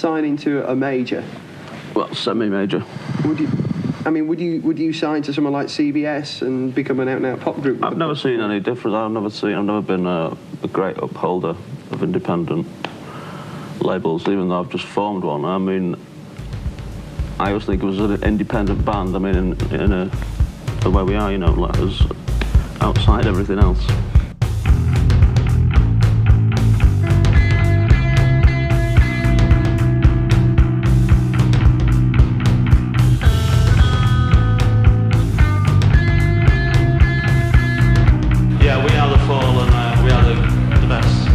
signing to a major? Well, semi-major. Would you sign to someone like CBS and become an out-and-out pop group? I've never seen any difference. I've never been a great upholder of independent labels, even though I've just formed one. I mean, I always think it was an independent band. I mean, in the way we are, you know, like us outside everything else. Yeah, we are the Fall and we are the best.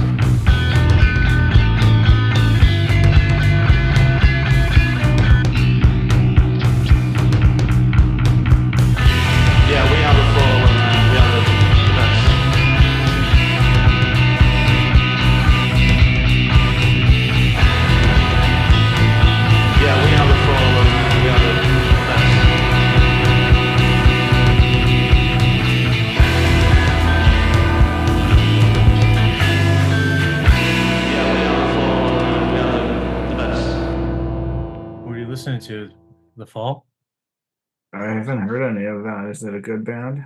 Yeah, we are the Fall and we are the best. Yeah, we are the Fall and we are the best. What are you listening to? The Fall? I haven't heard any of that. Is it a good band?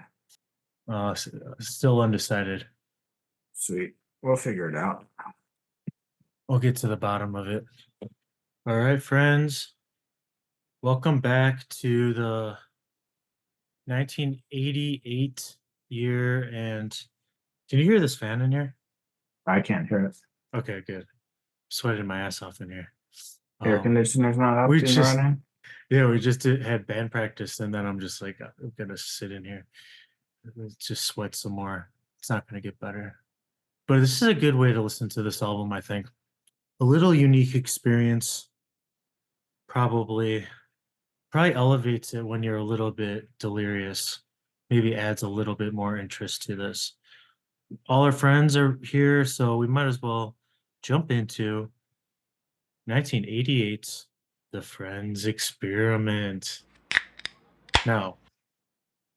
Still undecided. Sweet. We'll figure it out. We'll get to the bottom of it. All right, friends. Welcome back to the 1988 year. And can you hear this fan in here? I can't hear it. Okay, good. Sweated my ass off in here. Air conditioner's not up we and just- running. Yeah, we just had band practice, and then I'm just like, I'm gonna sit in here, just sweat some more. It's not gonna get better. But this is a good way to listen to this album, I think. A little unique experience. Probably elevates it when you're a little bit delirious. Maybe adds a little bit more interest to this. All our friends are here, so we might as well jump into 1988's The Frenz Experiment. Now,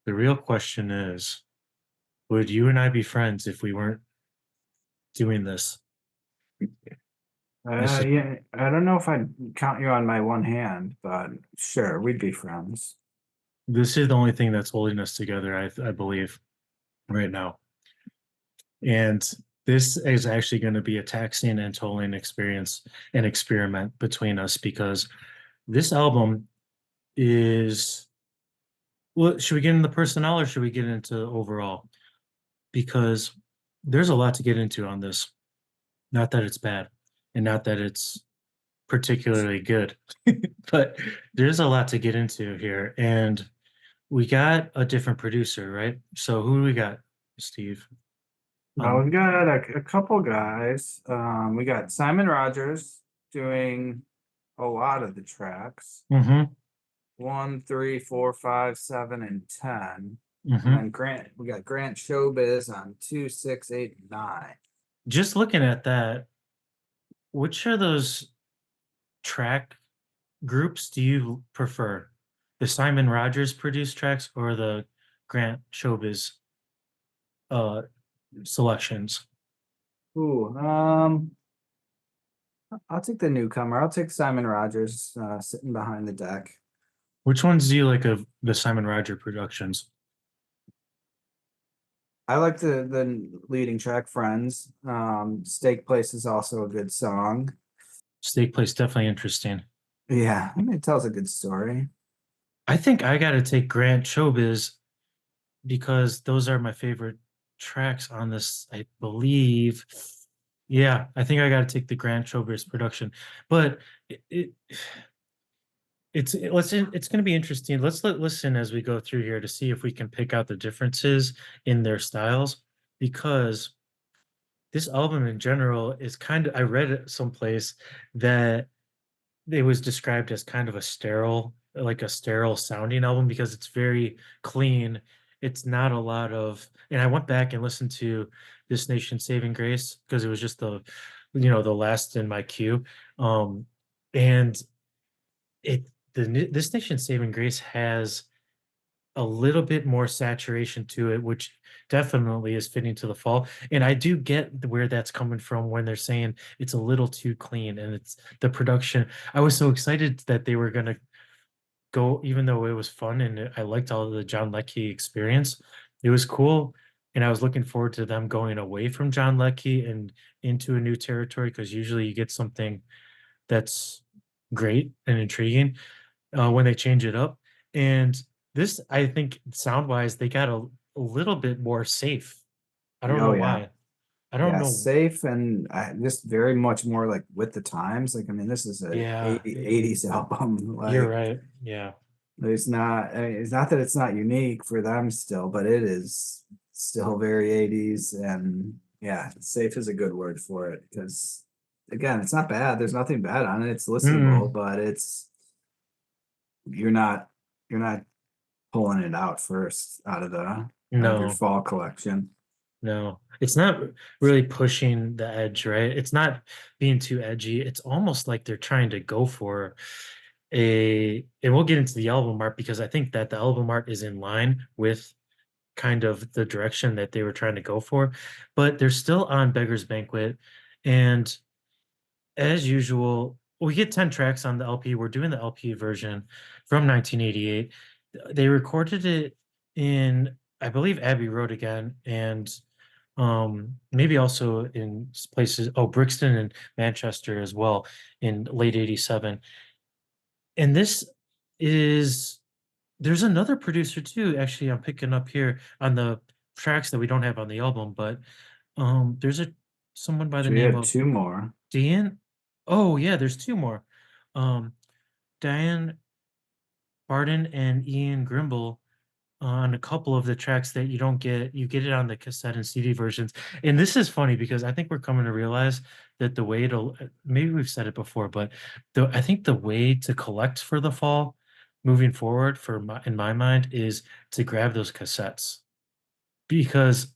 the real question is, would you and I be friends if we weren't doing this? Yeah, I don't know if I'd count you on my one hand, but sure, we'd be friends. This is the only thing that's holding us together, I believe, right now. And this is actually going to be a taxing and tolling experience, an experiment between us, because this album is, well, should we get into personnel or should we get into overall? Because there's a lot to get into on this. Not that it's bad and not that it's particularly good, but there's a lot to get into here. And we got a different producer, right? So who do we got, Steve? We've got a couple guys. We got Simon Rogers doing a lot of the tracks. Mm-hmm. 1, 3, 4, 5, 7, and 10. Mm-hmm. And then we got Grant Showbiz on 2, 6, 8, and 9. Just looking at that, which of those track groups do you prefer? The Simon Rogers produced tracks or the Grant Showbiz selections? Ooh, I'll take the newcomer. I'll take Simon Rogers sitting behind the deck. Which ones do you like of the Simon Roger productions? I like the leading track, Friends. Steak Place is also a good song. Steak Place, definitely interesting. Yeah, I mean, it tells a good story. I think I got to take Grant Showbiz because those are my favorite tracks on this, I believe. Yeah, I think I got to take the Grant Showbiz production. But it's going to be interesting. Let's listen as we go through here to see if we can pick out the differences in their styles, because this album in general is kind of, I read it someplace that it was described as kind of a sterile sounding album because it's very clean. It's not a lot of, and I went back and listened to This Nation Saving Grace because it was just the last in my queue. And This Nation Saving Grace has a little bit more saturation to it, which definitely is fitting to the fall. And I do get where that's coming from when they're saying it's a little too clean and it's the production. I was so excited that they were going to go, even though it was fun and I liked all of the John Leckie experience. It was cool. And I was looking forward to them going away from John Leckie and into a new territory, because usually you get something that's great and intriguing when they change it up. And this, I think, sound wise, they got a little bit more safe. I don't Oh, know yeah. why. I don't Yeah, know. safe and just very much more like with the times. Like, I mean, this is a Yeah, 80s album. you're Like, right. Yeah. there's not, I mean, it's not that it's not unique for them still, but it is still very 80s. And yeah, safe is a good word for it, because again, it's not bad. There's nothing bad on it. It's listenable, but it's, you're not pulling it out first out of your No, fall collection. no. It's not really pushing the edge, right? It's not being too edgy. It's almost like they're trying to go for and we'll get into the album art, because I think that the album art is in line with kind of the direction that they were trying to go for, but they're still on Beggar's Banquet. And as usual, we get 10 tracks on the LP. We're doing the LP version from 1988. They recorded it in, I believe, Abbey Road again, and maybe also in places, Brixton and Manchester as well, in late 87. And this is, there's another producer too, actually, I'm picking up here on the tracks that we don't have on the album, but there's someone by the So we name had of two more. Diane. Oh yeah, there's two more. Diane Barden and Ian Grimble on a couple of the tracks that you don't get. You get it on the cassette and CD versions. And this is funny because I think we're coming to realize that the way to, maybe we've said it before, but I think the way to collect for the fall moving forward in my mind is to grab those cassettes, because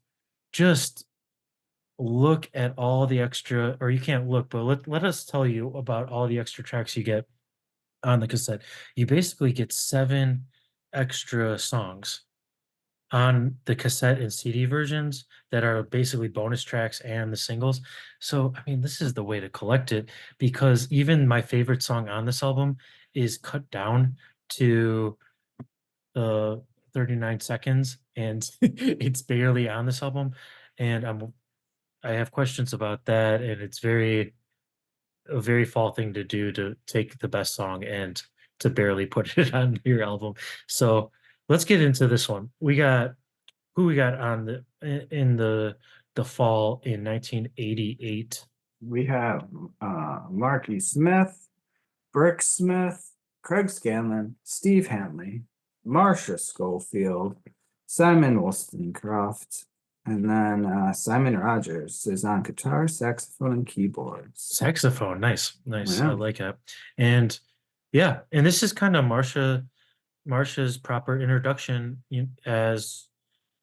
just look at all the extra, or you can't look, but let us tell you about all the extra tracks you get on the cassette. You basically get 7 extra songs on the cassette and CD versions that are basically bonus tracks and the singles. So, I mean, this is the way to collect it, because even my favorite song on this album is cut down to 39 seconds, and it's barely on this album. And I have questions about that, and it's a very fall thing to do, to take the best song and to barely put it on your album. So let's get into this one. We got on in the fall in 1988. We have Marky Smith, Brick Smith, Craig Scanlon, Steve Hanley, Marcia Schofield, Simon Wollstonecroft, and then Simon Rogers is on guitar, saxophone, and keyboards. Saxophone, nice. Yeah. I like it. And yeah, and this is kind of Marcia's proper introduction as,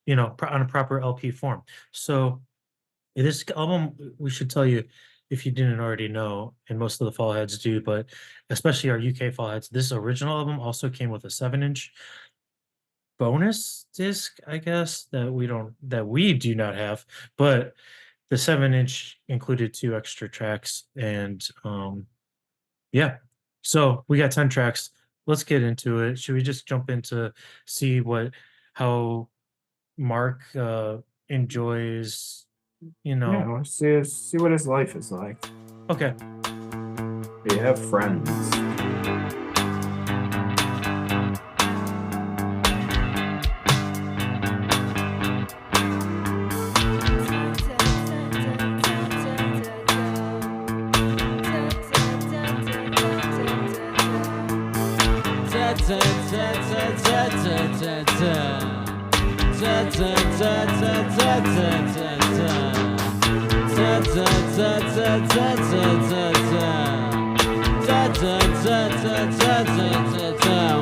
on a proper LP form. So this album, we should tell you, if you didn't already know, and most of the fall heads do, but especially our UK fall heads, this original album also came with a 7-inch bonus disc, I guess, that we do not have, but the 7-inch included 2 extra tracks. And yeah, so we got 10 tracks. Let's get into it. Should we just jump into see how Mark enjoys, Yeah, let's see what his life is like. Okay. We have friends.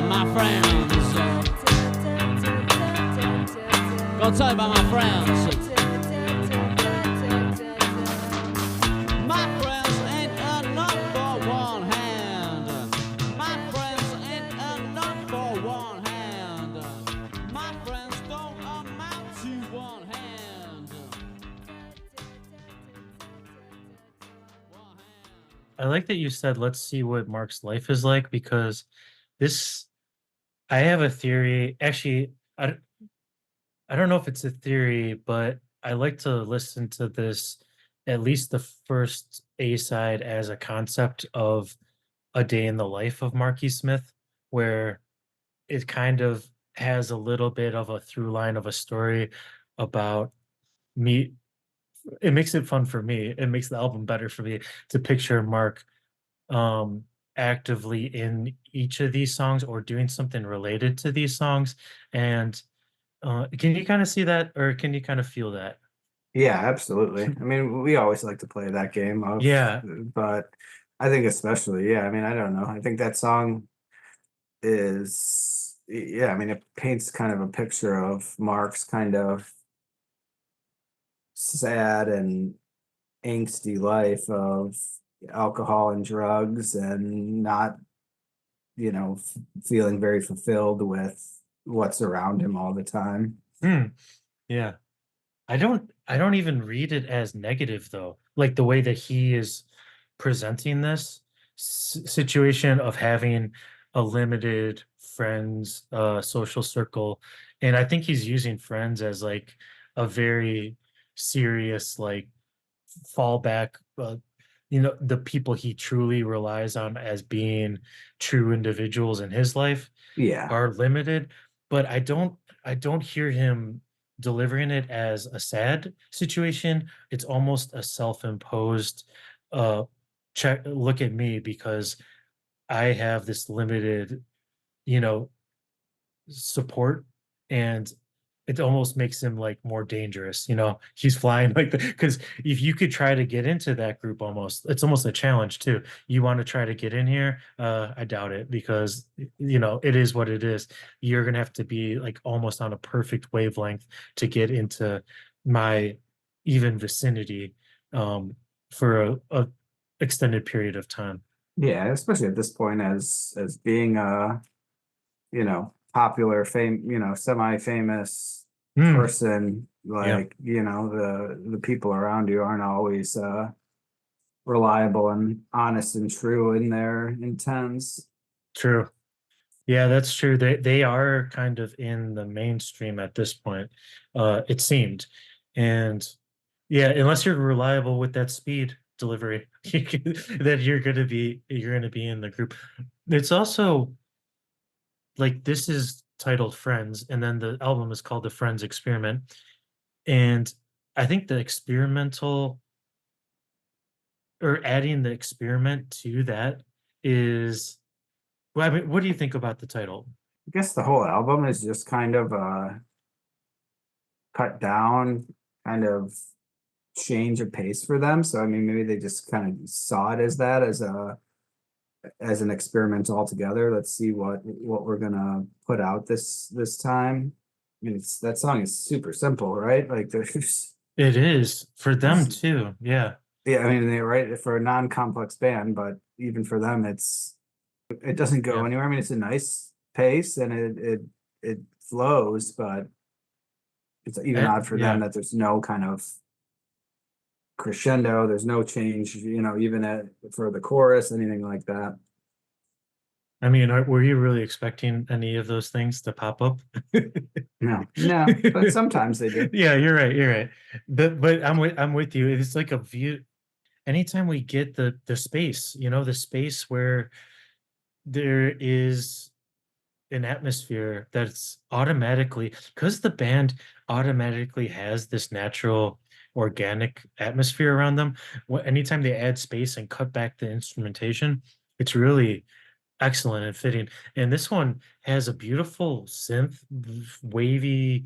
My friends, gonna tell you about my friends. My friends ain't enough for one hand. My friends ain't enough for one hand. I like that you said, let's see what Mark's life is like, because this, I have a theory. Actually, I don't know if it's a theory, but I like to listen to this, at least the first A side, as a concept of a day in the life of Marky Smith, where it kind of has a little bit of a through line of a story about me. It makes it fun for me. It makes the album better for me to picture Mark um actively in each of these songs or doing something related to these songs. And can you kind of see that, or can you kind of feel that? Yeah, absolutely. I mean, we always like to play that game of, Yeah. but I think especially, yeah. I mean, I don't know. I think that song is, yeah. I mean, it paints kind of a picture of Mark's kind of sad and angsty life of alcohol and drugs and not, feeling very fulfilled with what's around him all the time. Hmm. Yeah. I don't even read it as negative though. Like the way that he is presenting this situation of having a limited friends social circle. And I think he's using friends as like a very serious like fallback, the people he truly relies on as being true individuals in his life Yeah. are limited. But I don't hear him delivering it as a sad situation. It's almost a self-imposed uh check, look at me because I have this limited, you know, support. And it almost makes him like more dangerous. He's flying like the, because if you could try to get into that group, almost it's almost a challenge too. You want to try to get in here, I doubt it, because it is what it is. You're gonna have to be like almost on a perfect wavelength to get into my even vicinity, for a extended period of time. Yeah, especially at this point as being a, popular fame, semi-famous Hmm. person, Yeah, like, the people around you aren't always reliable and honest and true in their intents. true. Yeah, that's true. They are kind of in the mainstream at this point, it seemed. And yeah, unless you're reliable with that speed delivery, then you're gonna be in the group. It's also like this is titled Friends, and then the album is called the Frenz Experiment. And I think the experimental, or adding the experiment to that, is, well, I mean, what do you think about the title? I guess the whole album is just kind of cut down, kind of change of pace for them. So I mean, maybe they just kind of saw it as that, as an experiment altogether. Let's see what we're gonna put out this time. I mean, that song is super simple, right? Like there's, It is for them there's too. Yeah. yeah, I mean, they write it for a non-complex band, but even for them, it doesn't go Yeah. anywhere. I mean, it's a nice pace and it flows, but it's even odd for them Yeah. that there's no kind of crescendo. There's no change, even for the chorus, anything like that. I mean, were you really expecting any of those things to pop up? No, no, but sometimes they do. Yeah, you're right. You're right. But I'm with you. It's like a view. Anytime we get the space, the space where there is an atmosphere that's automatically, because the band automatically has this natural organic atmosphere around them. Anytime they add space and cut back the instrumentation, it's really excellent and fitting. And this one has a beautiful synth, wavy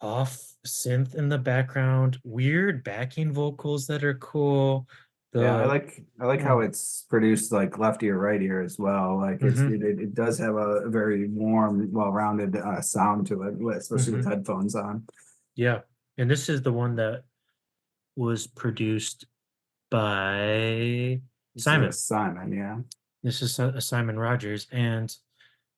off synth in the background, weird backing vocals that are cool. Yeah, I The like I like how mm, it's produced like left ear, right ear as well. Like mhm, it does have a very warm, well-rounded sound to it, especially with mhm. headphones on. Yeah. And this is the one that was produced by It's Simon. Simon, yeah. This is Simon Rogers. And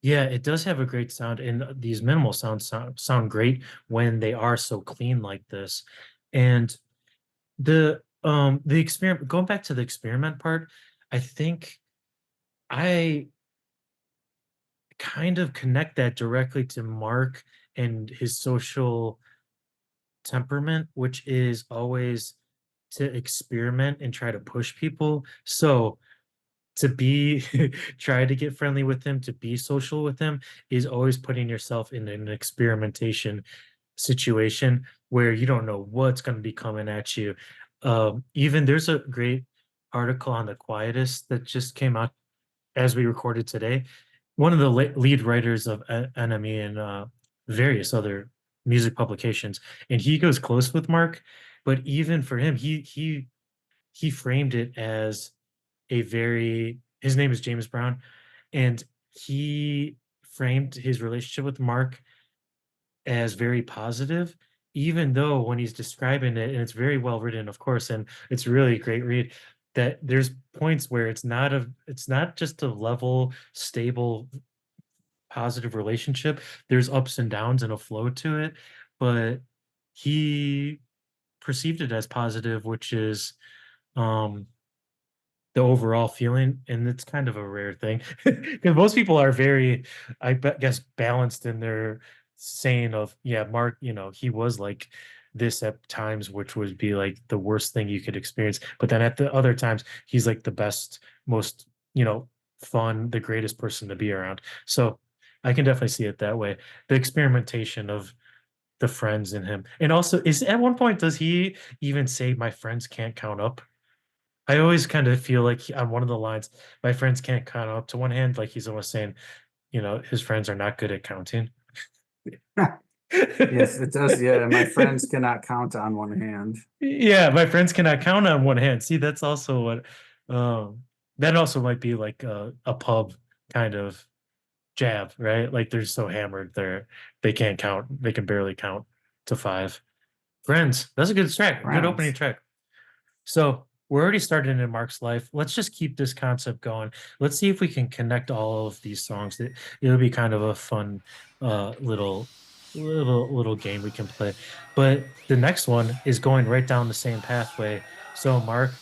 yeah, it does have a great sound, and these minimal sounds sound great when they are so clean like this. And the The experiment, going back to the experiment part, I think I kind of connect that directly to Mark and his social temperament, which is always to experiment and try to push people. So to be try to get friendly with him, to be social with him, is always putting yourself in an experimentation situation where you don't know what's going to be coming at you. Even there's a great article on the quietist that just came out as we recorded today. One of the lead writers of Enemy and various other music publications, and he goes close with Mark. But even for him, he framed it as a very, his name is James Brown, and he framed his relationship with Mark as very positive, even though when he's describing it, and it's very well written, of course, and it's really a great read, that there's points where it's not just a level, stable, positive relationship. There's ups and downs and a flow to it, but he perceived it as positive, which is um the overall feeling, and it's kind of a rare thing because most people are very, guess, balanced in their saying of, yeah, Mark, he was like this at times, which would be like the worst thing you could experience, but then at the other times he's like the best, most, fun, the greatest person to be around. So I can definitely see it that way, the experimentation of the friends in him. And also, is at one point does he even say my friends can't count up? I always kind of feel like on one of the lines, my friends can't count up to one hand, like he's almost saying, his friends are not good at counting. Yes, it does. Yeah, my friends cannot count on one hand. Yeah, my friends cannot count on one hand. See, that's also what that also might be like a pub kind of jab, right? Like they're so hammered they can't count. They can barely count to five. Friends, that's a good track. Good opening Friends. track. So we're already starting in Mark's life. Let's just keep this concept going. Let's see if we can connect all of these songs. It'll be kind of a fun little game we can play. But the next one is going right down the same pathway. So Mark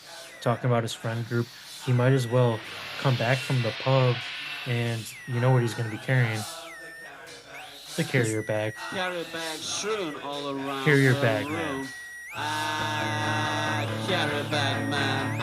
talking about his friend group, he might as well come back from the pub, and you know what he's going to be carrying? The carrier bag. Carrier bag strewn all around Carrier the bag, room. man. Carrier bag man.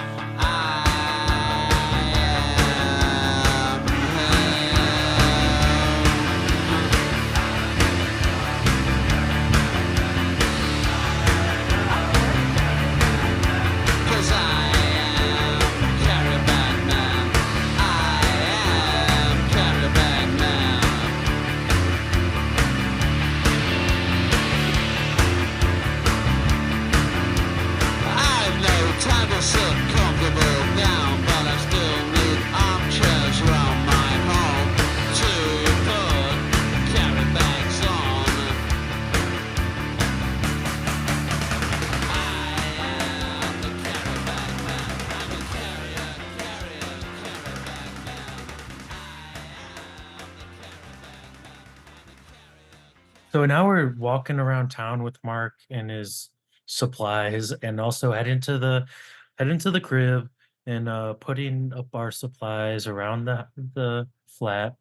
So now we're walking around town with Mark and his supplies, and also head into the crib and putting up our supplies around the flat.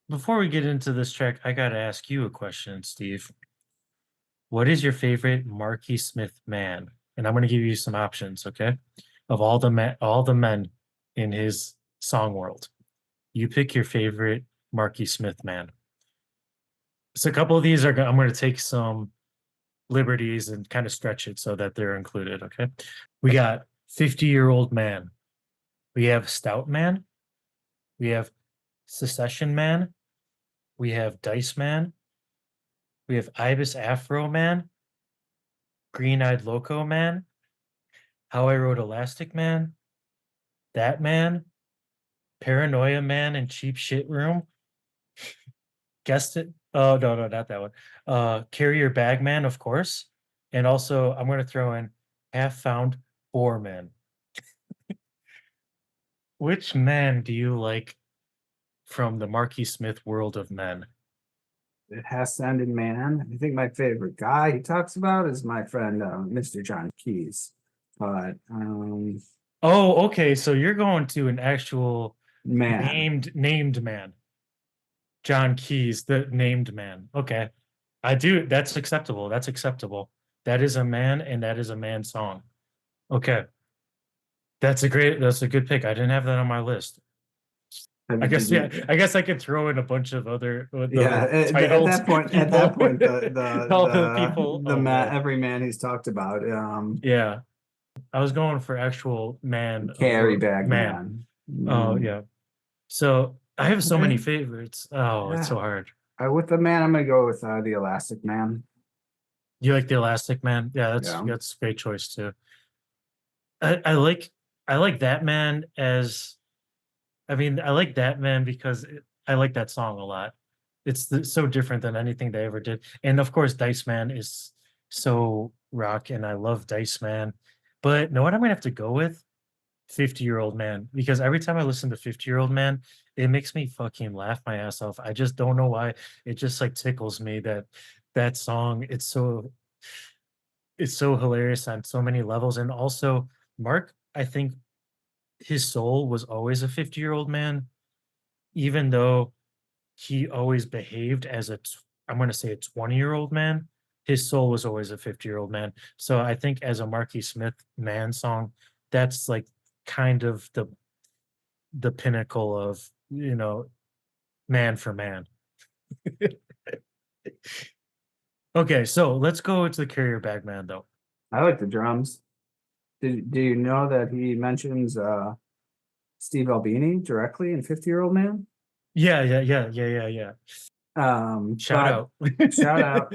Before we get into this track, I gotta ask you a question, Steve. What is your favorite Marky Smith man? And I'm gonna give you some options, okay? Of all the men in his song world. You pick your favorite Marky Smith man. So a couple of these I'm going to take some liberties and kind of stretch it so that they're included. Okay. We got 50-year-old man. We have stout man. We have secession man. We have dice man. We have ibis afro man. Green-eyed loco man. How I Rode Elastic man. That man. Paranoia man and cheap shit room. Guessed it. Oh, no, not that one. Carrier bag man, of course. And also, I'm going to throw in half found boar man. Which man do you like from the Marky Smith world of men? It has to end in man. I think my favorite guy he talks about is my friend Mr. John Keys. but Oh, okay. So you're going to an actual man, named man. John Keys, the named man. Okay. I do. That's acceptable. That's acceptable. That is a man, and that is a man song. Okay. That's a good pick. I didn't have that on my list. I guess, yeah, I guess I could throw in a bunch of other yeah. the At titled that point, people. All the the people. the Oh man, man. every man he's talked about, Yeah. I was going for actual man carry or bag man. man. Oh yeah. So I have so many Okay. favorites. Oh, it's so Yeah. hard. With the man, I'm gonna go with the Elastic Man. You like the Elastic Man? Yeah, Yeah. that's a great choice too. I like that man as I mean, I like that man because I like that song a lot. It's so different than anything they ever did. And of course, Dice Man is so rock, and I love Dice Man. But know what I'm gonna have to go with? 50-Year-Old Man. Because every time I listen to 50-Year-Old Man, it makes me fucking laugh my ass off. I just don't know why. It just like tickles me that song. It's so hilarious on so many levels. And also, Mark, I think his soul was always a 50-year-old man, even though he always behaved as I'm going to say a 20-year-old man. His soul was always a 50-year-old man. So I think as a Marky Smith man song, that's like kind of the pinnacle of, man for man. Okay, so let's go to the Carrier Bag Man though. I like the drums. Do you know that he mentions Steve Albini directly in 50-Year-Old Man? Yeah. Shout But out. shout out.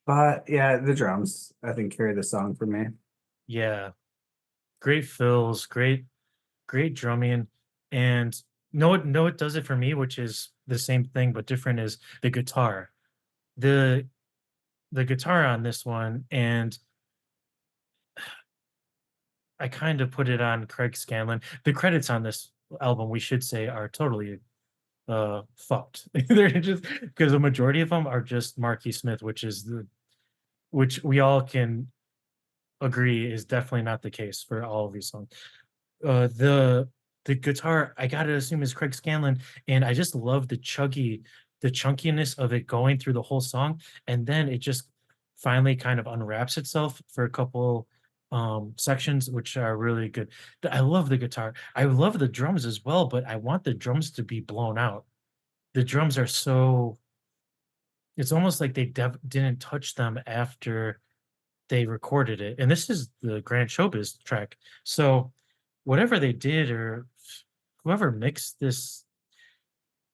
But yeah, the drums I think carry the song for me. Yeah. Great fills, great drumming. And no, it does it for me, which is the same thing but different, is the guitar. The guitar on this one, and I kind of put it on Craig Scanlon. The credits on this album, we should say, are totally fucked. They're just because the majority of them are just Marky Smith, which we all can agree is definitely not the case for all of these songs. The guitar, I gotta assume, is Craig Scanlon, and I just love the chunkiness of it going through the whole song, and then it just finally kind of unwraps itself for a couple sections, which are really good. I love the guitar. I love the drums as well, but I want the drums to be blown out. The drums are so, it's almost like they didn't touch them after they recorded it. And this is the Grand Showbiz track. So whatever they did, or whoever mixed this,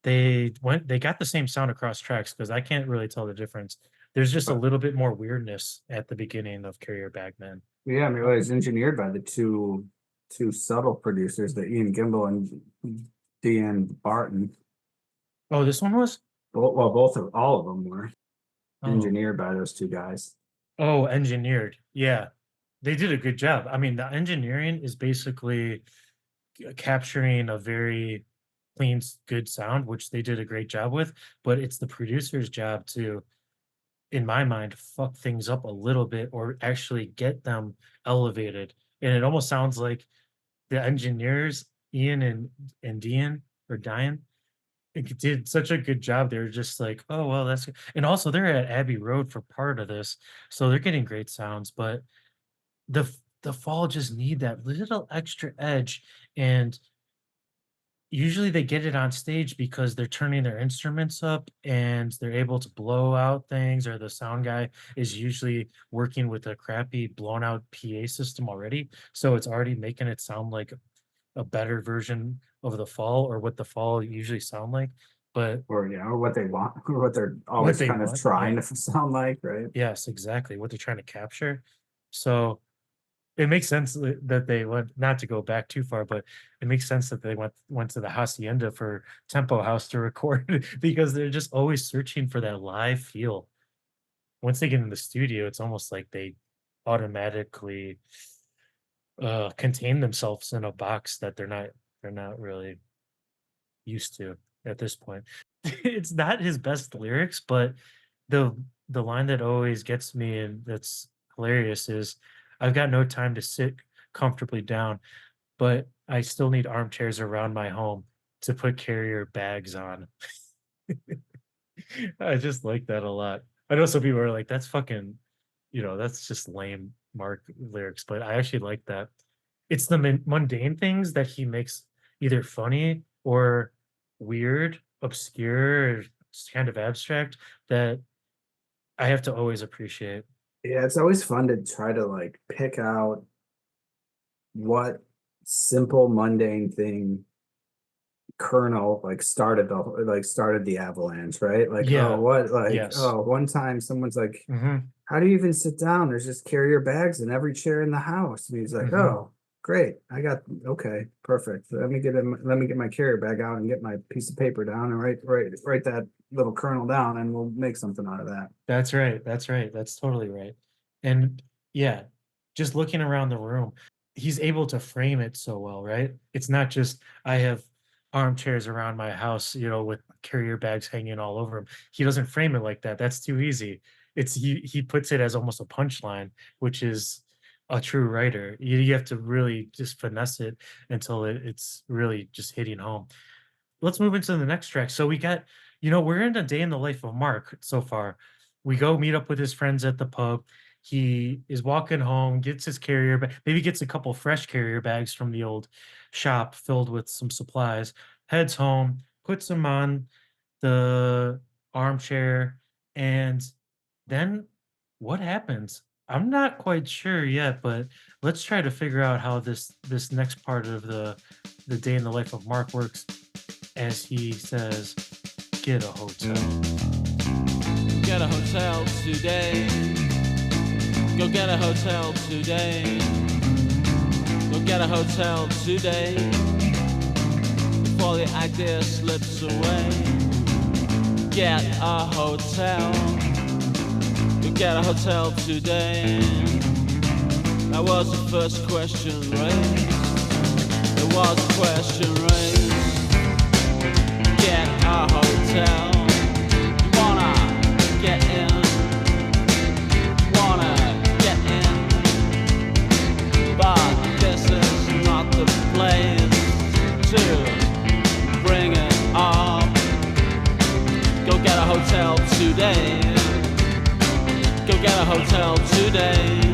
they got the same sound across tracks, because I can't really tell the difference. There's just a little bit more weirdness at the beginning of Carrier Bagman. Yeah, I mean, it was engineered by the two subtle producers, the Ian Gimbel and Dean Barton. Oh, this one was? All of them were Oh. engineered by those two guys. Oh, engineered. Yeah. They did a good job. I mean, the engineering is basically capturing a very clean, good sound, which they did a great job with, but it's the producer's job to, in my mind, fuck things up a little bit or actually get them elevated. And it almost sounds like the engineers, Ian and Dean or Diane, it did such a good job. They're just like, oh well, that's good. And also they're at Abbey Road for part of this, so they're getting great sounds. But the fall just need that little extra edge, and usually they get it on stage because they're turning their instruments up and they're able to blow out things, or the sound guy is usually working with a crappy blown out PA system already, so it's already making it sound like a better version of the fall, or what the fall usually sound like. But Or or what they want, or what they're what always they kind of want, trying yeah. to sound like, right? Yes, exactly what they're trying to capture. So it makes sense that they went, not to go back too far, but it makes sense that they went to the hacienda for Tempo House to record because they're just always searching for that live feel. Once they get in the studio, it's almost like they automatically contain themselves in a box that they're not really used to at this point. It's not his best lyrics, but the line that always gets me and that's hilarious is, I've got no time to sit comfortably down, but I still need armchairs around my home to put carrier bags on. I just like that a lot. I know some people are like, that's fucking, that's just lame Mark lyrics, but I actually like that. It's the mundane things that he makes either funny or weird, obscure, or just kind of abstract that I have to always appreciate. Yeah, it's always fun to try to like pick out what simple mundane thing kernel started the avalanche, right? Like, Yeah. Yes. one time someone's like, Hmm. how do you even sit down? There's just carrier bags in every chair in the house. And he's like, Mhm. oh, great. Okay, perfect. Let me get my carrier bag out and get my piece of paper down and write that little kernel down, and we'll make something out of that. That's right. That's right. That's totally right. And yeah, just looking around the room, he's able to frame it so well, right? It's not just I have armchairs around my house, with carrier bags hanging all over him. He doesn't frame it like that. That's too easy. He puts it as almost a punchline, which is a true writer. You have to really just finesse it until it's really just hitting home. Let's move into the next track. So we got, we're in a day in the life of Mark so far. We go meet up with his friends at the pub. He is walking home, gets his carrier bag, maybe gets a couple fresh carrier bags from the old shop filled with some supplies, heads home, puts them on the armchair, and then what happens? I'm not quite sure yet, but let's try to figure out how this next part of the day in the life of Mark works as he says, get a hotel. Get a hotel today. Go get a hotel today. Go get a hotel today. Before the idea slips away. Get a hotel. Go get a hotel today. That was the first question raised. There was a question raised. Get a hotel. You wanna get in? You wanna get in? But this is not the place to bring it up. Go get a hotel today. Go get a hotel today.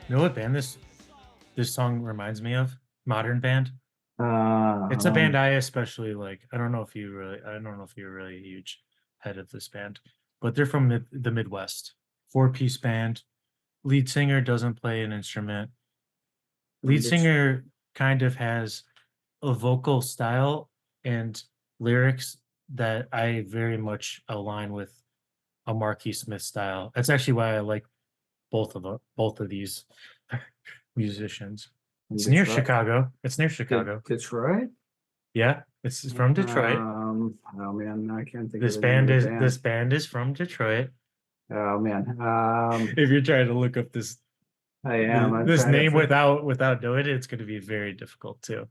You know what band this song reminds me of? Modern Band. It's a band I especially like. I don't know if you're really a huge head of this band, but they're from the Midwest. 4-piece band. Lead singer doesn't play an instrument. Lead singer kind of has a vocal style and lyrics that I very much align with a Marky Smith style. That's actually why I like both of these musicians. It's near Chicago. Detroit? Yeah, it's from Detroit. Oh man, I can't think This of the name band of is the band. this band is from Detroit. Oh man. If you're trying to look up this I am. I'm this trying to name think. without knowing it, it's going to be very difficult too.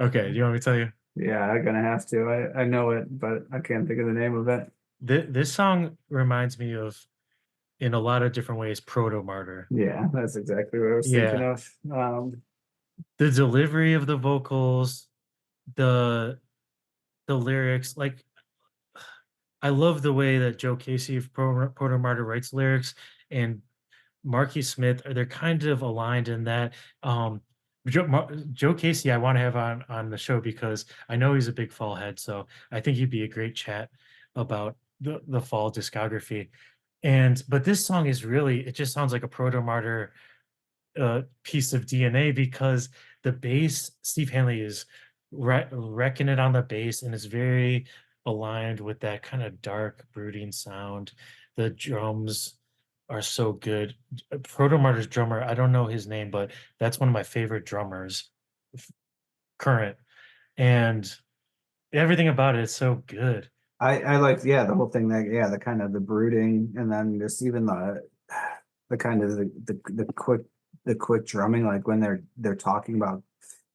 Okay, do you want me to tell you? Yeah, I'm gonna have to. I know it, but I can't think of the name of it. This song reminds me of, in a lot of different ways, Proto Martyr. Yeah, that's exactly what I was thinking of. The delivery of the vocals, the lyrics, like I love the way that Joe Casey of Proto Martyr writes lyrics, and Marky Smith. They're kind of aligned in that. Joe Casey, I want to have on the show because I know he's a big Fall head, so I think he'd be a great chat about the Fall discography. But this song is really, it just sounds like a Proto Martyr piece of DNA because the bass, Steve Hanley is wrecking it on the bass and is very aligned with that kind of dark, brooding sound. The drums are so good. Proto Martyr's drummer, I don't know his name, but that's one of my favorite drummers current. And everything about it is so good. I like, yeah, the whole thing that, yeah, the kind of the brooding, and then just even the kind of the quick drumming, like when they're talking about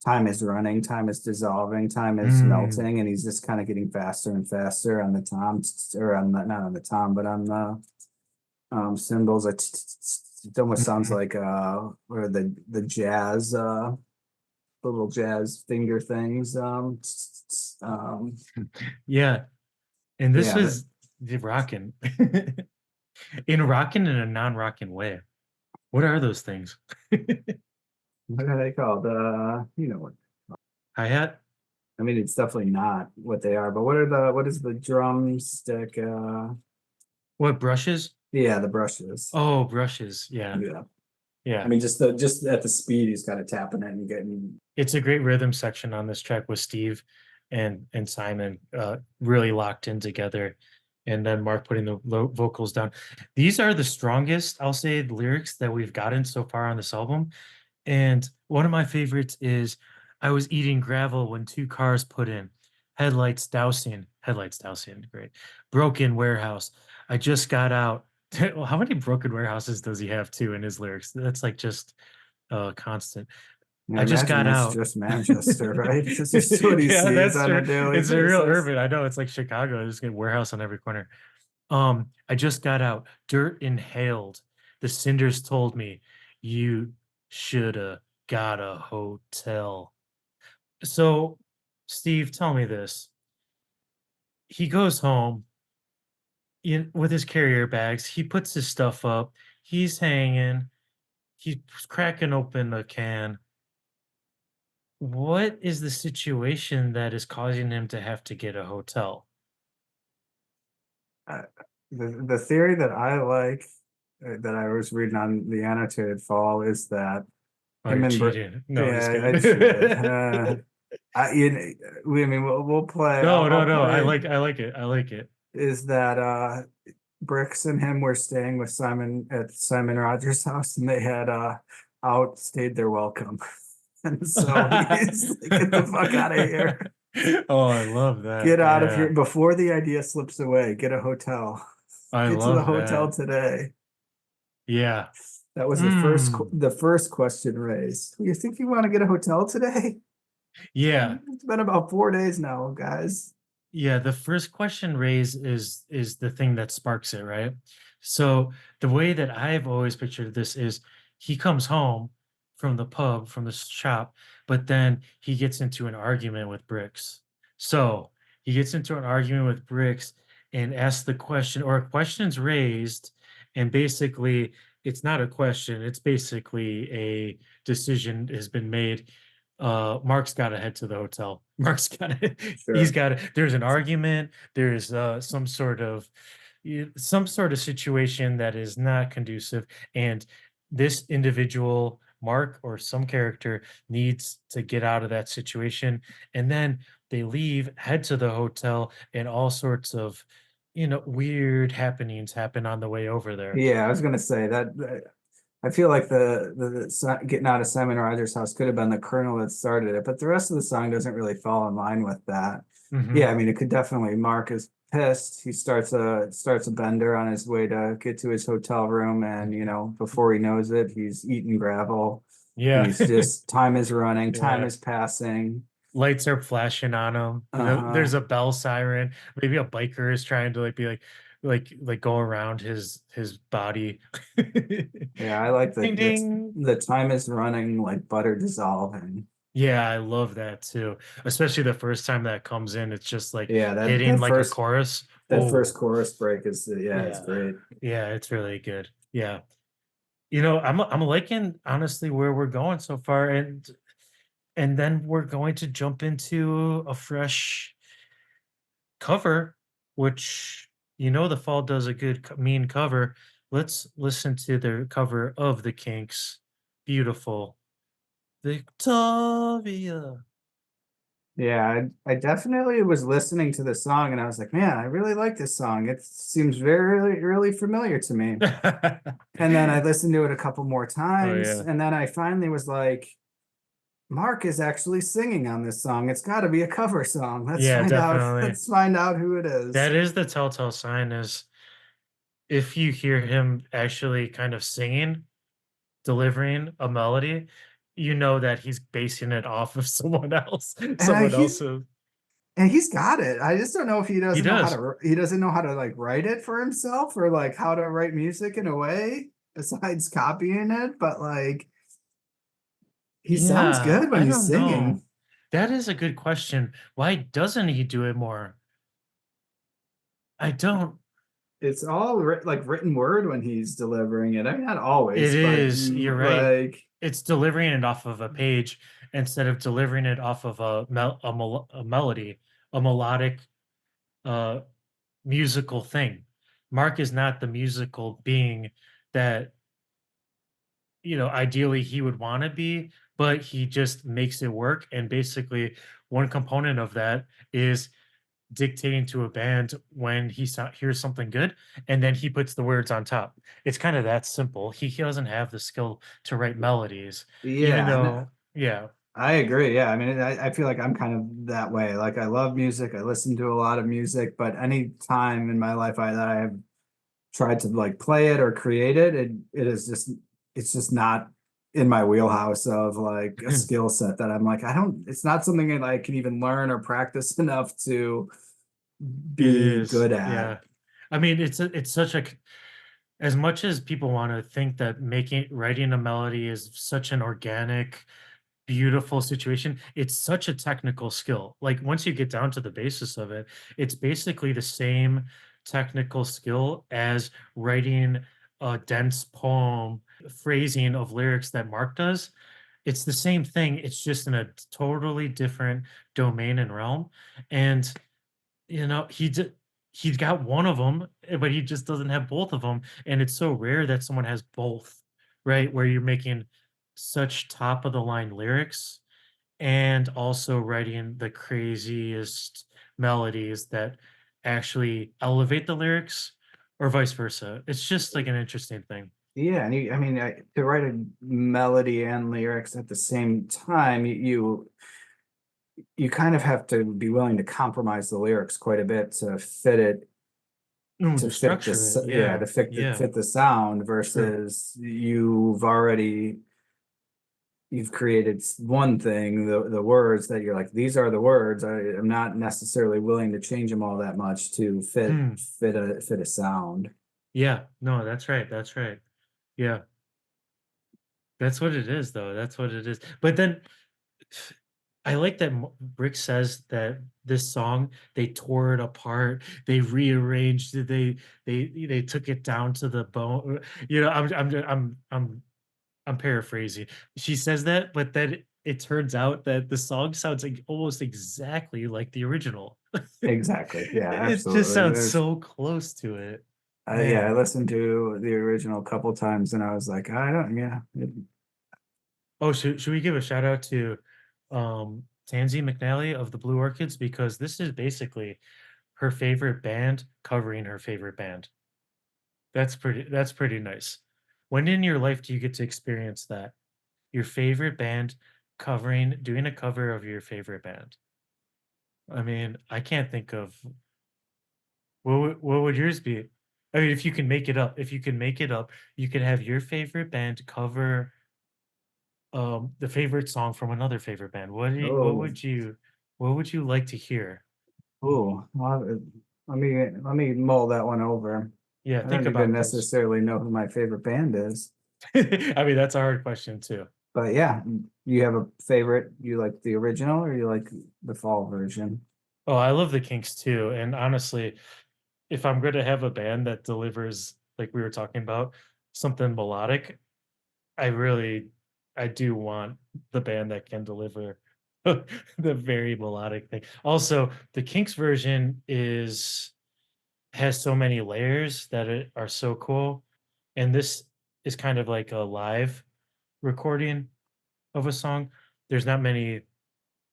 time is running, time is dissolving, time is melting, and he's just kind of getting faster and faster on the tom, or on the, not on the tom, but on the cymbals. It almost sounds like or the jazz little jazz finger things. Yeah. And this Yeah, was the rockin'. In rockin' in a non-rockin' way. What are those things? what are they called? You know what? Hi-hat? I mean, it's definitely not what they are, but what is the drumstick? What, brushes? Yeah, the brushes. Oh, brushes. Yeah. Yeah. Yeah. I mean, just at the speed he's kind of tapping it and getting. It's a great rhythm section on this track with Steve and Simon really locked in together, and then Mark putting the vocals down. These are the strongest, I'll say, lyrics that we've gotten so far on this album. And one of my favorites is, I was eating gravel when two cars put in, headlights dousing, great, broken warehouse, I just got out. Well, how many broken warehouses does he have too in his lyrics? That's like just constant. I I just imagine got that's out. just Manchester, right? This is what he Yeah, sees that's on true. a daily It's a real basis. urban. I know it's like Chicago. There's a warehouse on every corner. I just got out. Dirt inhaled. The cinders told me you shoulda got a hotel. So, Steve, tell me this. He goes home with his carrier bags. He puts his stuff up. He's hanging. He's cracking open a can. What is the situation that is causing him to have to get a hotel? The theory that I like, that I was reading on the annotated fall, is that Oh, him you're and cheating. No, I'm just yeah, I kidding. cheated. I mean, we'll play. No, no, I'll no. I play. like it. I like it. Is that Bricks and him were staying with Simon at Simon Rogers' house, and they had outstayed their welcome, and so he's like, "Get the fuck out of here! Oh, I love that. Get out of Yeah, here before the idea slips away. Get a hotel. I Get to the love hotel that. today." Yeah. That was Mm. the first question raised. You think you want to get a hotel today? Yeah. It's been about 4 days now, guys. Yeah, the first question raised is the thing that sparks it, right? So the way that I've always pictured this is, he comes home from the pub, from the shop, but then he gets into an argument with Bricks. So he gets into an argument with Bricks and asks the question, or a question's raised, and basically it's not a question, it's basically a decision has been made. Mark's got to head to the hotel. Mark's got to, he's got to, there's an argument, there's some sort of situation that is not conducive, and this individual, Mark, or some character, needs to get out of that situation. And then they leave, head to the hotel, and all sorts of weird happenings happen on the way over there. Yeah, I was gonna say that. I feel like getting out of Simon Rogers' house could have been the kernel that started it, but the rest of the song doesn't really fall in line with that. Mhm. Yeah, I mean, it could definitely. Mark is pissed. He starts a bender on his way to get to his hotel room, and before he knows it, he's eating gravel. Yeah. He's just time is running, time Yeah. is passing. Lights are flashing on him. There's a bell siren. Maybe a biker is trying to like go around his body. Yeah, I like Ding ding. the time is running like butter dissolving. Yeah, I love that too. Especially the first time that comes in, it's just like Yeah, hitting like a chorus. That first chorus break is it's Yeah. great. Yeah, it's really good. Yeah. I'm liking honestly where we're going so far, and then we're going to jump into a fresh cover, which the fall does a good mean cover. Let's listen to their cover of the Kinks. Beautiful. Victoria. Yeah, I definitely was listening to the song and I was like, man, I really like this song. It seems very, really familiar to me. And then I listened to it a couple more times, yeah. and then I finally was like, Mark is actually singing on this song. It's got to be a cover song. Let's Yeah, find out. definitely. Let's find out who it is. That is the telltale sign is if you hear him actually kind of singing, delivering a melody, you know that he's basing it off of someone else. And Someone he's else. and he's got it. I just don't know if he He doesn't know how does. to. He doesn't know how to like write it for himself or like how to write music in a way besides copying it. But like, he sounds Yeah, good when I he's don't know. singing. That is a good question. Why doesn't he do it more? I don't. It's all like written word when he's delivering it. I mean, not It always, but is. You're right. like, It's delivering it off of a page instead of delivering it off of a melody, a melodic uh musical thing. Mark is not the musical being that ideally he would want to be, but he just makes it work. And basically, one component of that is dictating to a band when hears something good, and then he puts the words on top. It's kind of that simple. He doesn't have the skill to write melodies, even yeah, no, though, yeah, I agree. Yeah, I mean, I feel like I'm kind of that way. Like, I love music. I listen to a lot of music, but any time in my life that I have tried to like play it or create it, it is just it's just not in my wheelhouse of like a it skill set that I'm like, I don't, it's not something that I can even learn or practice enough to be is, good at. yeah. I mean, it's such a as much as people want to think that making writing a melody is such an organic beautiful situation, it's such a technical skill. Like once you get down to the basis of it, it's basically the same technical skill as writing a dense poem, phrasing of lyrics that Mark does. It's the same thing, it's just in a totally different domain and realm. And he's got one of them, but he just doesn't have both of them, and it's so rare that someone has both, right? Where you're making such top of the line lyrics and also writing the craziest melodies that actually elevate the lyrics or vice versa. It's just like an interesting thing. Yeah, and I mean, to write a melody and lyrics at the same time, you kind of have to be willing to compromise the lyrics quite a bit to fit it to To fit structure this, it, yeah, yeah, yeah, fit the sound true. versus you've created one thing, the words that you're like, these are the words. I'm not necessarily willing to change them all that much to Hmm. fit a sound. Yeah, no, that's right, that's right. Yeah, that's what it is, though. That's what it is. But then I like that Rick says that this song they tore it apart, they rearranged it, they took it down to the bone. I'm paraphrasing. She says that, but then it turns out that the song sounds like almost exactly like the original. Exactly. Yeah, It just absolutely. sounds so close to it. Yeah, I Man. listened to the original a couple times and I was like, I don't, yeah, Oh, should we give a shout out to Tansy McNally of the Blue Orchids because this is basically her favorite band covering her favorite band. That's pretty nice. When in your life do you get to experience that? Your favorite band doing a cover of your favorite band. I mean, I can't think of what would yours be? I mean, if you can make it up, you could have your favorite band cover the favorite song from another favorite band. oh, what would you like to hear? oh, let me mull that one over. Yeah, I think don't even about this. necessarily know who my favorite band is. I mean, that's a hard question too. But yeah, you have a favorite, you like the original or you like the fall version? Oh, I love the Kinks too. And honestly, if I'm going to have a band that delivers, like we were talking about, something melodic, I really, I do want the band that can deliver the very melodic thing. Also, the Kinks version has so many layers that are so cool. And this is kind of like a live recording of a song. There's not many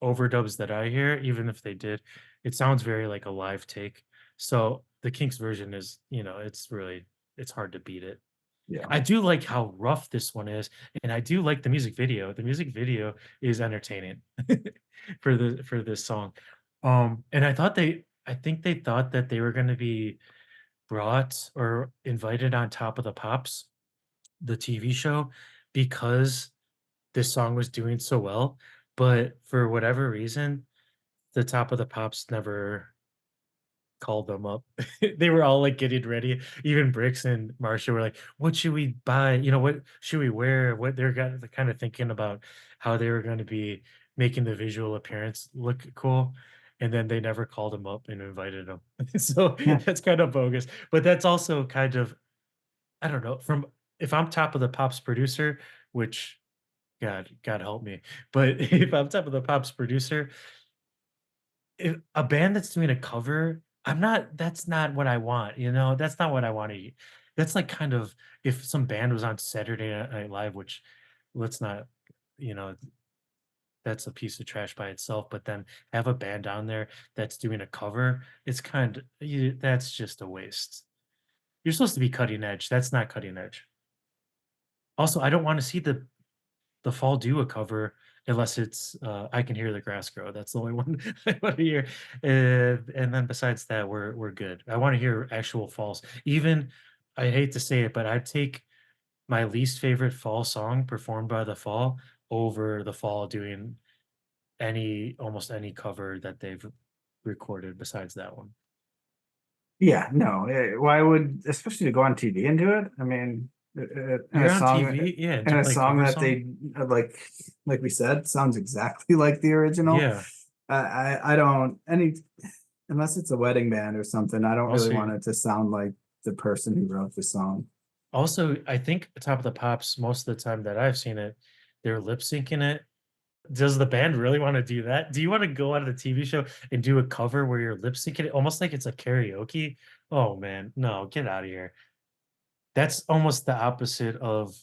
overdubs that I hear, even if they did. It sounds very like a live take. So the Kinks version is, it's hard to beat it. Yeah. I do like how rough this one is, and I do like the music video. The music video is entertaining for this song. And I think they thought that they were going to be brought or invited on Top of the Pops, the TV show, because this song was doing so well. But for whatever reason, the Top of the Pops never called them up. They were all like getting ready. Even Bricks and Marsha were like, "What should we buy? You know, what should we wear?" What they're kind of thinking about how they were going to be making the visual appearance look cool, and then they never called him up and invited him. So Yeah. that's kind of bogus. But that's also kind of, I don't know. From if I'm Top of the Pops producer, which God help me, but if I'm Top of the Pops producer, if a band that's doing a cover, that's not what I want, That's not what I want to eat. That's like kind of if some band was on Saturday Night Live, which let's not, you know, that's a piece of trash by itself, but then have a band down there that's doing a cover, that's just a waste. You're supposed to be cutting edge. That's not cutting edge. Also, I don't want to see the Fall do a cover unless it's I Can Hear the Grass Grow. That's the only one I want to hear. And then besides that, we're good. I want to hear actual falls. Even I hate to say it, but I'd take my least favorite fall song performed by the Fall over the Fall doing almost any cover that they've recorded besides that one. Yeah, no. Why would, especially to go on TV and do it? I mean, and You're a on song, TV, yeah, and a like song cover that song? they like we said, sounds exactly like the original. Yeah. I don't unless it's a wedding band or something. I don't really Also, want it to sound like the person who wrote the song. also, I think Top of the Pops, most of the time that I've seen it, they're lip syncing it. Does the band really want to do that? Do you want to go on the TV show and do a cover where you're lip syncing it, almost like it's a karaoke? Oh man, no, get out of here. That's almost the opposite of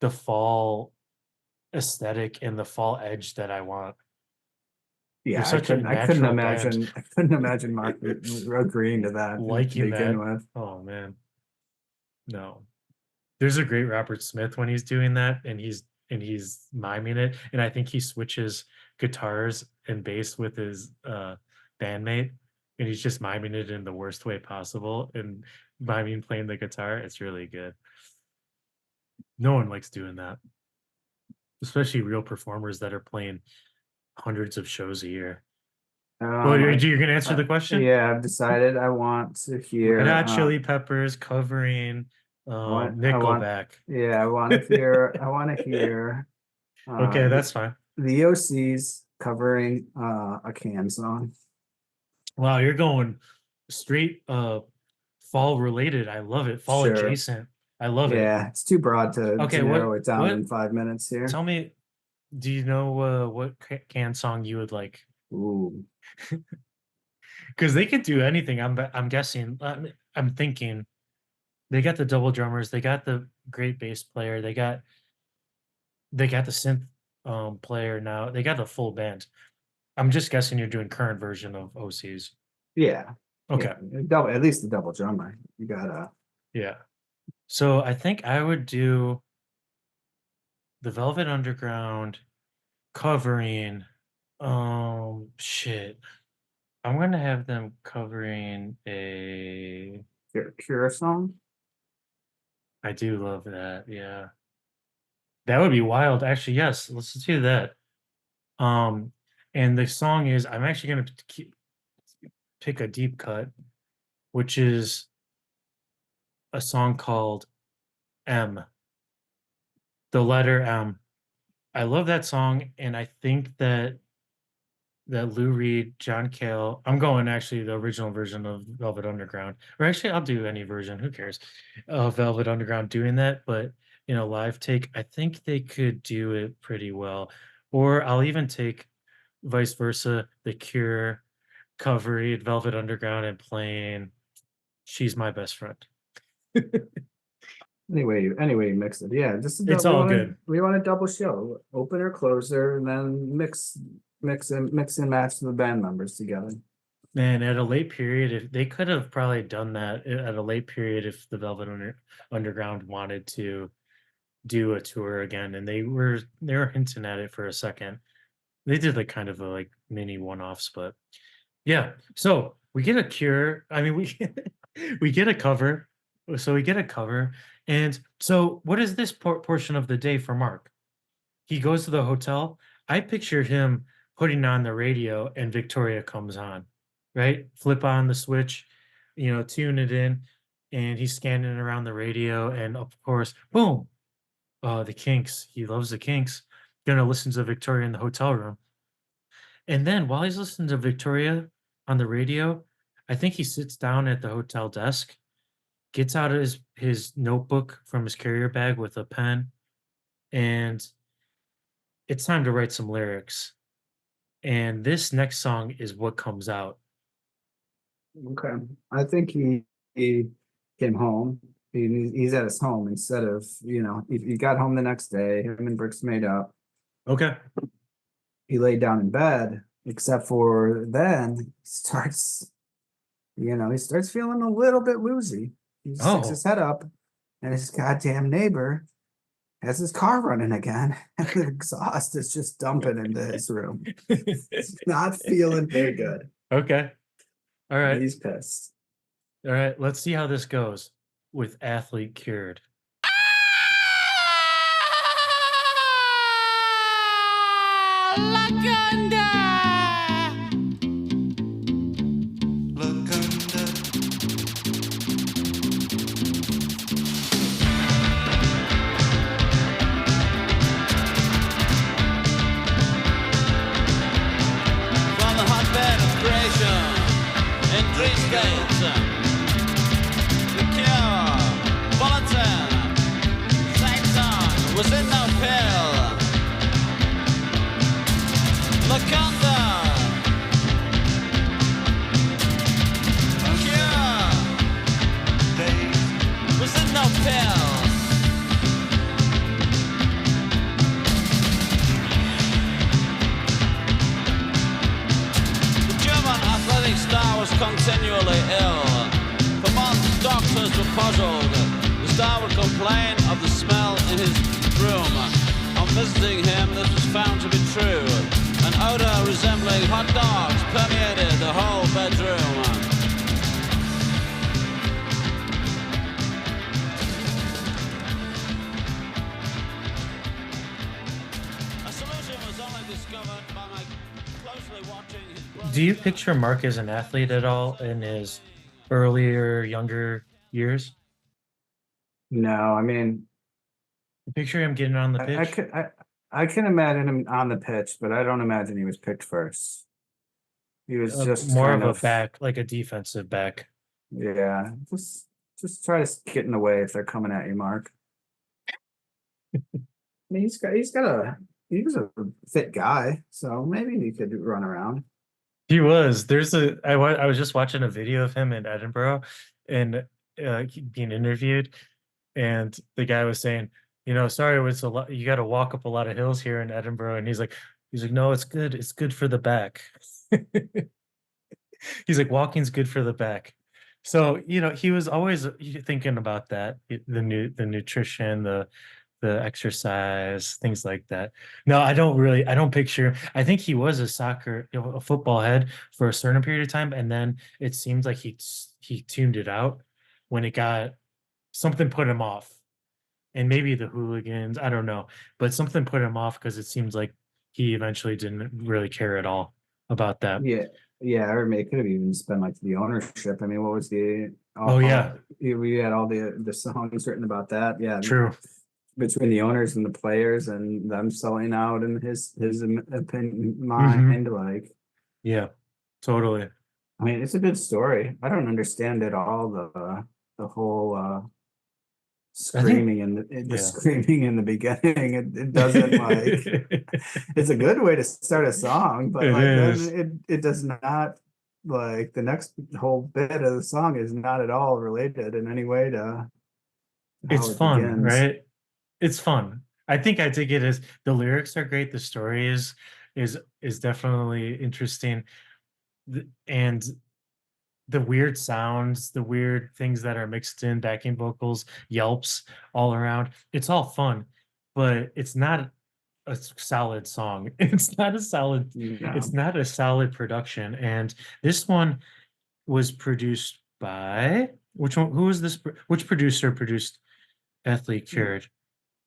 the fall aesthetic and the fall edge that I want. You're Yeah, such a I couldn't natural band. imagine. I couldn't imagine Mark agreeing to that to Liking begin that. with. Oh man, no. There's a great Robert Smith when he's doing that, and he's miming it, and I think he switches guitars and bass with his bandmate, and he's just miming it in the worst way possible, and miming playing the guitar. It's really good. No one likes doing that, especially real performers that are playing hundreds of shows a year. Well, you're gonna answer the question? Yeah, I've decided I want to hear Red Hot Chili Peppers covering Nickelback. I want to hear. I want to hear. Okay, that's fine. The OCs covering a Can song. Wow, you're going straight fall related. I love it. Fall Sure. adjacent. I love it. Yeah, it's too broad to narrow it down what- in 5 minutes here. Tell me, do you know what Can song you would like? Ooh, Because they could do anything. I'm guessing. I'm thinking. They got the double drummers. They got the great bass player. They got the synth player now. They got the full band. I'm just guessing you're doing current version of OCs. yeah. Okay. Yeah, at least the double drummer. You gotta. Yeah. So I think I would do the Velvet Underground covering shit. I'm gonna have them covering a Cure song. I do love that, yeah. That would be wild. Actually, yes, let's do that. And the song is I'm actually gonna pick a deep cut, which is a song called M. The letter M. I love that song, and I think that Lou Reed, John Cale. I'm going actually the original version of Velvet Underground, or actually I'll do any version. Who cares? Velvet Underground doing that, but live take. I think they could do it pretty well, or I'll even take vice versa. The Cure covering Velvet Underground and playing "She's My Best Friend." Anyway, you mix it. Yeah, just It's all good. We want a double show, opener, closer, and then mix and match the band members together. Man, at a late period, if they could have probably done that at a late period if the Underground wanted to do a tour again, and they were hinting at it for a second. They did like kind of a like mini one-offs, but yeah. So we get a cure. I mean, we we get a cover. So we get a cover, and so what is this portion of the day for Mark? He goes to the hotel. I pictured him putting on the radio and Victoria comes on, right? Flip on the switch, tune it in, and he's scanning around the radio. And of course, boom, the Kinks. He loves the Kinks. Gonna listen to Victoria in the hotel room. And then while he's listening to Victoria on the radio, I think he sits down at the hotel desk, gets out of his notebook from his carrier bag with a pen, and it's time to write some lyrics. And this next song is what comes out. Okay. I think he came home. He's at his home instead of, he got home the next day. Him and Brooks made up. Okay. He laid down in bed, except for then he starts feeling a little bit woozy. He sticks his head up, and his goddamn neighbor has his car running again, and the exhaust is just dumping into his room. He's not feeling very good. Okay. All right. He's pissed. All right. Let's see how this goes with Athlete Cured. Was in no pill. Look under. Cure. Was in no pill. The German athletic star was continually ill. For months, doctors were puzzled. The star would complain of the smell in his room. On visiting him, this was found to be true. An odor resembling hot dogs permeated the whole bedroom. A solution was only discovered by my closely watching his brother. Do you picture Mark as an athlete at all in his younger years? No, I mean, Picture him getting on the pitch. I can imagine him on the pitch, but I don't imagine he was picked first. He was just more kind of a back, like a defensive back. Yeah, just try to get in the way if they're coming at you, Mark. I mean, he was a fit guy, so maybe he could run around. He was. I was just watching a video of him in Edinburgh, and being interviewed, and the guy was saying, sorry, it was a lot. You got to walk up a lot of hills here in Edinburgh, and he's like, no, it's good. It's good for the back. He's like, walking's good for the back. So he was always thinking about that, the nutrition, the exercise, things like that. No, I don't picture. I think he was a football head for a certain period of time, and then it seems like he tuned it out when it got something put him off. And maybe the hooligans, I don't know, but something put him off because it seems like he eventually didn't really care at all about that. Yeah, or maybe it could have even been like the ownership. I mean, what was we had all the songs written about that. Yeah, true. Between the owners and the players and them selling out and his opinion, mind, like. Yeah, totally. I mean, it's a good story. I don't understand at all the whole screaming screaming in the beginning. It doesn't like. It's a good way to start a song, but it does not, like, the next whole bit of the song is not at all related in any way to. It's fun, begins. Right? It's fun. I think I dig it as the lyrics are great. The story is definitely interesting. and the weird sounds, the weird things that are mixed in, backing vocals, yelps all around. It's all fun, but it's not a solid song. It's not a solid. Yeah. It's not a solid production. And this one was produced by which one? Who was this? Which producer produced Athlete Cured?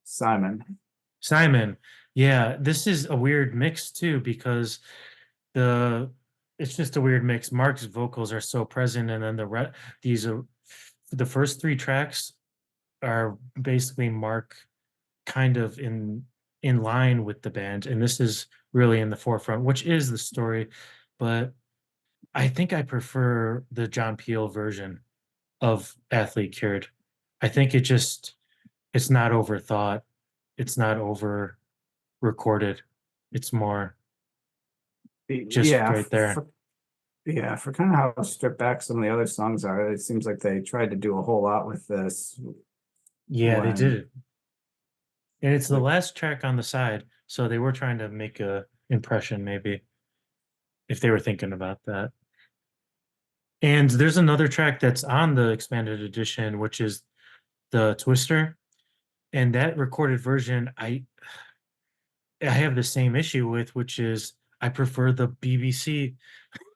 Simon. Simon. Yeah, this is a weird mix too because the it's just a weird mix. Mark's vocals are so present, and then these are the first three tracks are basically Mark kind of in line with the band, and this is really in the forefront, which is the story. But I think I prefer the John Peel version of Athlete Cured. I think it's not overthought, it's not over recorded. It's more just Yeah, right there. for kind of how stripped back some of the other songs are, it seems like they tried to do a whole lot with this. Yeah, they when- did it. And it's the Like- last track on the side, so they were trying to make a impression, maybe, if they were thinking about that. And there's another track that's on the expanded edition, which is the Twister. And that recorded version, I have the same issue with, which is I prefer the BBC,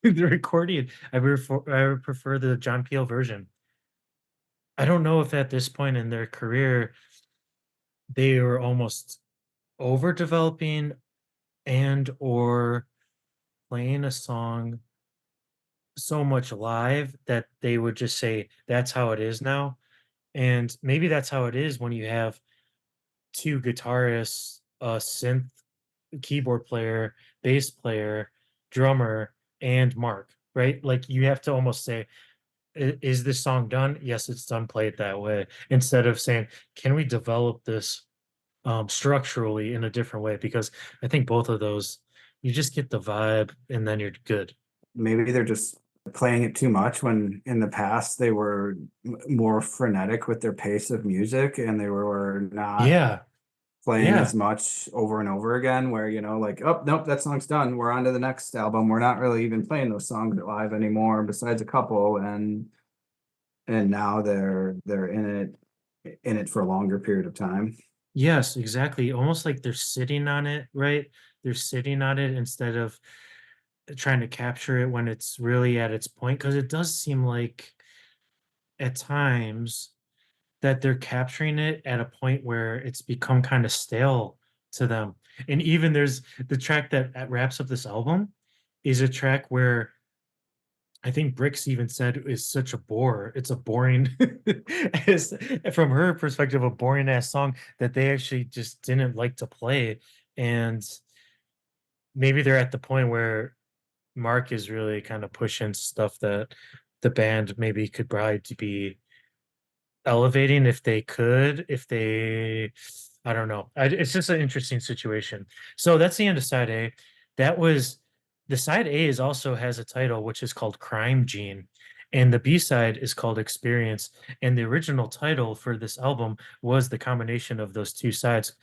the recording. I prefer the John Peel version. I don't know if at this point in their career they were almost overdeveloping and or playing a song so much live that they would just say that's how it is now. And maybe that's how it is when you have two guitarists, a synth keyboard player, bass player, drummer, and Mark, right? Like you have to almost say, is this song done? Yes, it's done. Play it that way. Instead of saying, can we develop this structurally in a different way? Because I think both of those, you just get the vibe and then you're good. Maybe they're just playing it too much when in the past they were more frenetic with their pace of music and they were not Yeah. playing Yeah. as much over and over again, where like, oh nope, that song's done, we're on to the next album. We're not really even playing those songs live anymore, besides a couple, and now they're in it for a longer period of time. Yes, exactly. Almost like they're sitting on it, right? They're sitting on it instead of trying to capture it when it's really at its point. Because it does seem like at times that they're capturing it at a point where it's become kind of stale to them. And even there's the track that wraps up this album is a track where I think Bricks even said is such a bore. It's a boring, as, from her perspective, a boring ass song that they actually just didn't like to play. And maybe they're at the point where Mark is really kind of pushing stuff that the band maybe could probably to be elevating if they could, I don't know. It's just an interesting situation. So that's the end of side A. That was the side A is also has a title which is called Crime Gene, and the B side is called Experience. And the original title for this album was the combination of those two sides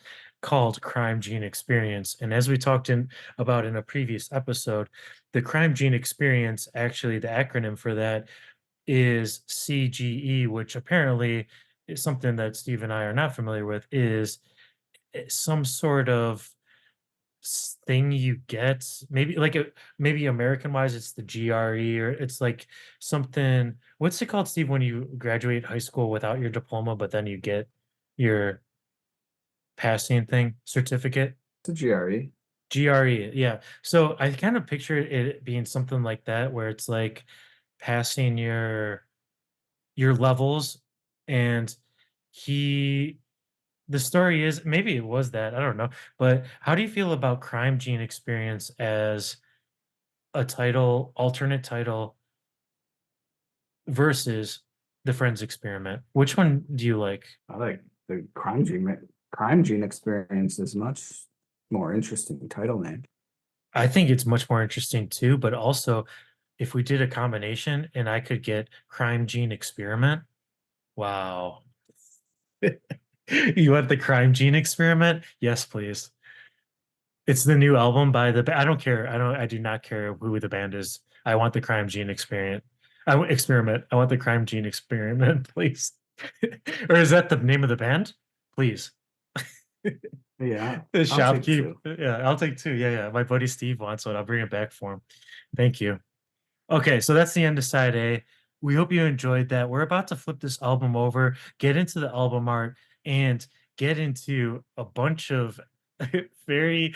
called Crime Gene Experience. And as we talked about in a previous episode, the Crime Gene Experience, actually the acronym for that is CGE, which apparently is something that Steve and I are not familiar with, is some sort of thing you get, maybe like maybe American wise it's the GRE, or it's like something, what's it called, Steve, when you graduate high school without your diploma but then you get your passing thing certificate? The GRE. GRE, yeah. So I kind of picture it being something like that, where it's like passing your levels. And the story is, maybe it was that, I don't know. But how do you feel about Crime Gene Experience as a title, alternate title, versus the Frenz Experiment? Which one do you like? I like the Crime Gene Experience is much more interesting title name. I think it's much more interesting too, but also if we did a combination and I could get Crime Gene Experiment, wow. You want the Crime Gene Experiment? Yes, please. It's the new album by I don't care. I do not care who the band is I want the crime gene experiment. Experiment. I want the crime gene experiment, please. Or is that the name of the band? Please. Yeah. The I'll take shopkeep. two. Yeah, I'll take two. Yeah. My buddy Steve wants one. I'll bring it back for him. Thank you. Okay, so that's the end of side A. We hope you enjoyed that. We're about to flip this album over, get into the album art, and get into a bunch of very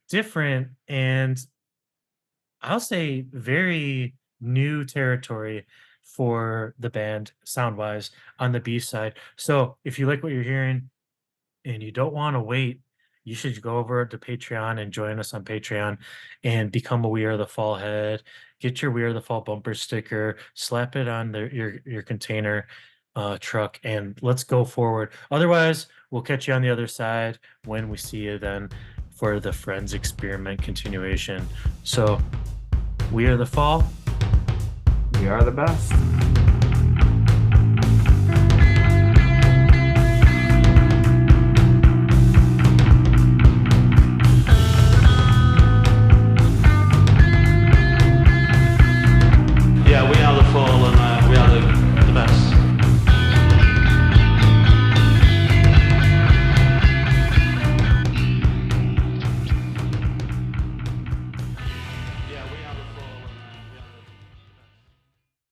different and I'll say very new territory for the band sound wise on the B side. So if you like what you're hearing and you don't want to wait, you should go over to Patreon and join us on Patreon and become a We Are the Fall head. Get your We Are the Fall bumper sticker, slap it on your container truck, and let's go forward. Otherwise, we'll catch you on the other side when we see you then for the Frenz Experiment continuation. So, We Are the Fall. We are the best.